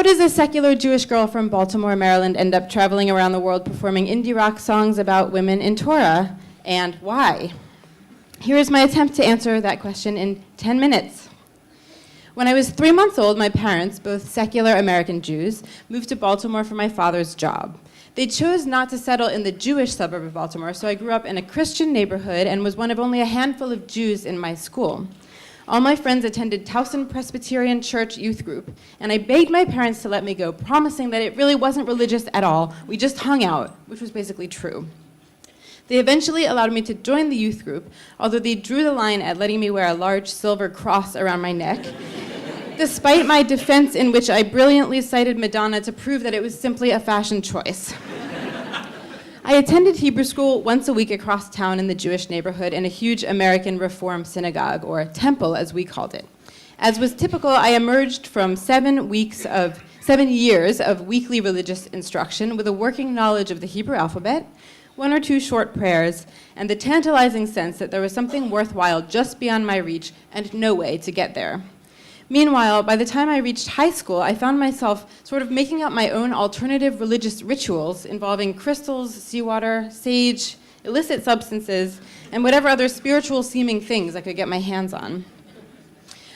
does a secular Jewish girl from Baltimore, Maryland end up traveling around the world performing indie rock songs about women in Torah, and why? Here is my attempt to answer that question in 10 minutes. When I was 3 months old, my parents, both secular American Jews, moved to Baltimore for my father's job. They chose not to settle in the Jewish suburb of Baltimore, so I grew up in a Christian neighborhood and was one of only a handful of Jews in my school. All my friends attended Towson Presbyterian Church youth group, and I begged my parents to let me go, promising that it really wasn't religious at all. We just hung out, which was basically true. They eventually allowed me to join the youth group, although they drew the line at letting me wear a large silver cross around my neck, despite my defense in which I brilliantly cited Madonna to prove that it was simply a fashion choice. I attended Hebrew school once a week across town in the Jewish neighborhood in a huge American Reform synagogue, or temple as we called it. As was typical, I emerged from 7 years of weekly religious instruction with a working knowledge of the Hebrew alphabet, 1 or 2 short prayers, and the tantalizing sense that there was something worthwhile just beyond my reach and no way to get there. Meanwhile, by the time I reached high school, I found myself sort of making up my own alternative religious rituals involving crystals, seawater, sage, illicit substances, and whatever other spiritual-seeming things I could get my hands on.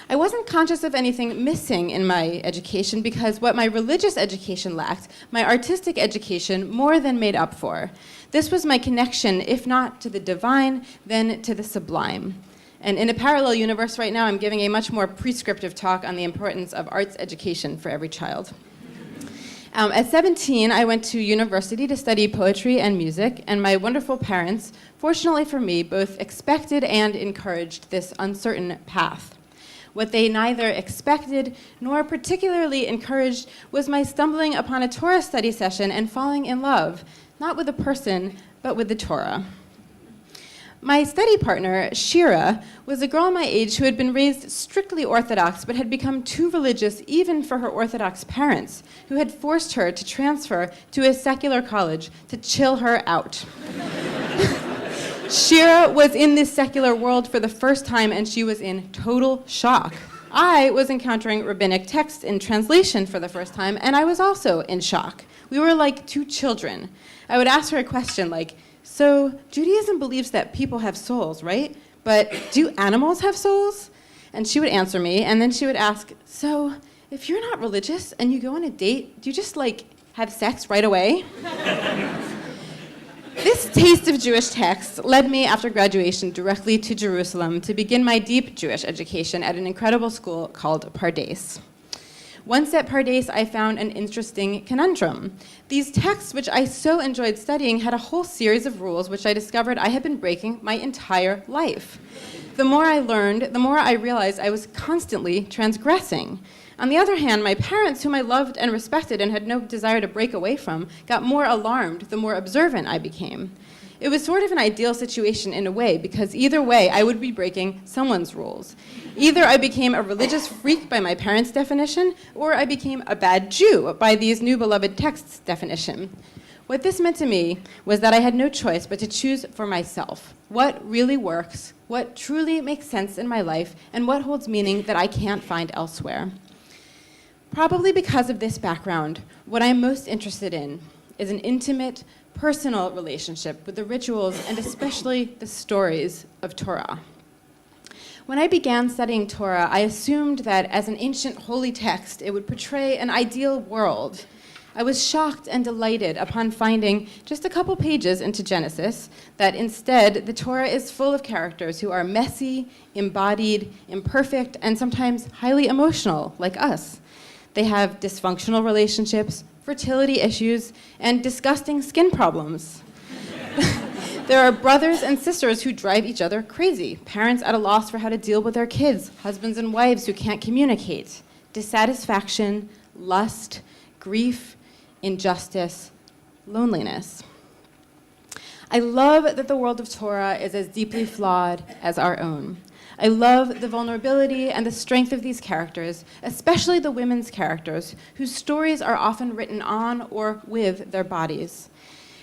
I wasn't conscious of anything missing in my education because what my religious education lacked, my artistic education more than made up for. This was my connection, if not to the divine, then to the sublime. And in a parallel universe right now, I'm giving a much more prescriptive talk on the importance of arts education for every child. At 17, I went to university to study poetry and music, and my wonderful parents, fortunately for me, both expected and encouraged this uncertain path. What they neither expected nor particularly encouraged was my stumbling upon a Torah study session and falling in love, not with a person, but with the Torah. My study partner, Shira, was a girl my age who had been raised strictly Orthodox but had become too religious even for her Orthodox parents, who had forced her to transfer to a secular college to chill her out. Shira was in this secular world for the first time and she was in total shock. I was encountering rabbinic text in translation for the first time and I was also in shock. We were like 2 children. I would ask her a question like, so Judaism believes that people have souls, right? But do animals have souls? And she would answer me, and then she would ask, so if you're not religious and you go on a date, do you just have sex right away? This taste of Jewish text led me after graduation directly to Jerusalem to begin my deep Jewish education at an incredible school called Pardes. Once at Pardes, I found an interesting conundrum. These texts, which I so enjoyed studying, had a whole series of rules which I discovered I had been breaking my entire life. The more I learned, the more I realized I was constantly transgressing. On the other hand, my parents, whom I loved and respected and had no desire to break away from, got more alarmed the more observant I became. It was sort of an ideal situation in a way, because either way, I would be breaking someone's rules. Either I became a religious freak by my parents' definition, or I became a bad Jew by these new beloved texts' definition. What this meant to me was that I had no choice but to choose for myself what really works, what truly makes sense in my life, and what holds meaning that I can't find elsewhere. Probably because of this background, what I'm most interested in is an intimate, personal relationship with the rituals and especially the stories of Torah. When I began studying Torah, I assumed that as an ancient holy text, it would portray an ideal world. I was shocked and delighted upon finding, just a couple pages into Genesis, that instead the Torah is full of characters who are messy, embodied, imperfect, and sometimes highly emotional, like us. They have dysfunctional relationships, fertility issues, and disgusting skin problems. There are brothers and sisters who drive each other crazy, parents at a loss for how to deal with their kids, husbands and wives who can't communicate, dissatisfaction, lust, grief, injustice, loneliness. I love that the world of Torah is as deeply flawed as our own. I love the vulnerability and the strength of these characters, especially the women's characters, whose stories are often written on or with their bodies.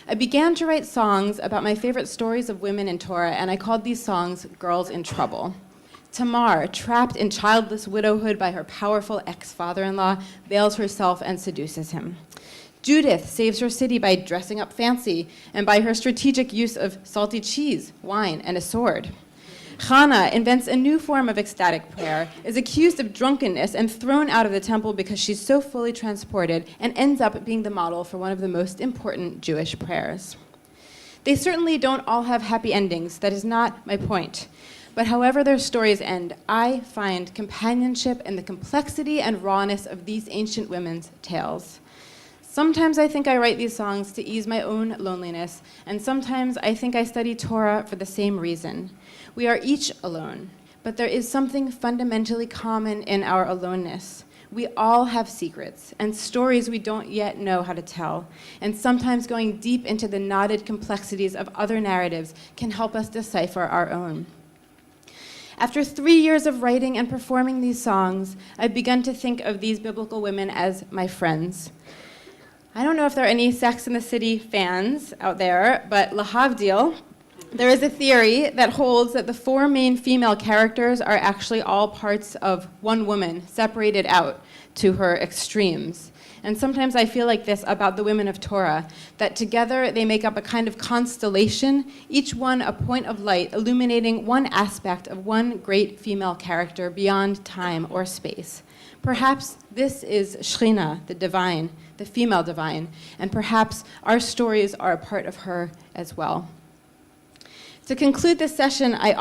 I began to write songs about my favorite stories of women in Torah, and I called these songs Girls in Trouble. Tamar, trapped in childless widowhood by her powerful ex-father-in-law, veils herself and seduces him. Judith saves her city by dressing up fancy and by her strategic use of salty cheese, wine, and a sword. Hannah invents a new form of ecstatic prayer, is accused of drunkenness, and thrown out of the temple because she's so fully transported, and ends up being the model for one of the most important Jewish prayers. They certainly don't all have happy endings. That is not my point. But however their stories end, I find companionship in the complexity and rawness of these ancient women's tales. Sometimes I think I write these songs to ease my own loneliness, and sometimes I think I study Torah for the same reason. We are each alone, but there is something fundamentally common in our aloneness. We all have secrets and stories we don't yet know how to tell, and sometimes going deep into the knotted complexities of other narratives can help us decipher our own. After 3 years of writing and performing these songs, I've begun to think of these biblical women as my friends. I don't know if there are any Sex and the City fans out there, but lahavdil, there is a theory that holds that the 4 main female characters are actually all parts of one woman, separated out to her extremes. And sometimes I feel like this about the women of Torah, that together they make up a kind of constellation, each one a point of light, illuminating one aspect of one great female character beyond time or space. Perhaps this is Shekhinah, the divine, the female divine, and perhaps our stories are a part of her as well. To conclude this session, I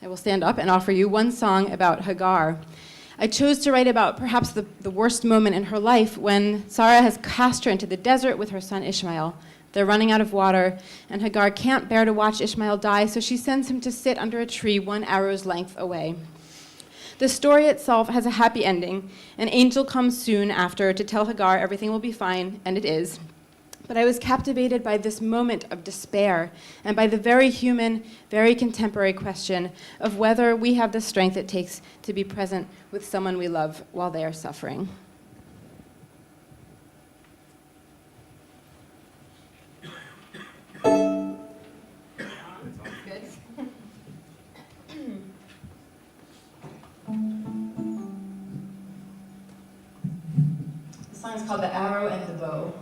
will stand up and offer you one song about Hagar. I chose to write about perhaps the worst moment in her life when Sarah has cast her into the desert with her son Ishmael. They're running out of water, and Hagar can't bear to watch Ishmael die, so she sends him to sit under a tree 1 arrow's length away. The story itself has a happy ending. An angel comes soon after to tell Hagar everything will be fine, and it is. But I was captivated by this moment of despair and by the very human, very contemporary question of whether we have the strength it takes to be present with someone we love while they are suffering. The song is called The Arrow and the Bow.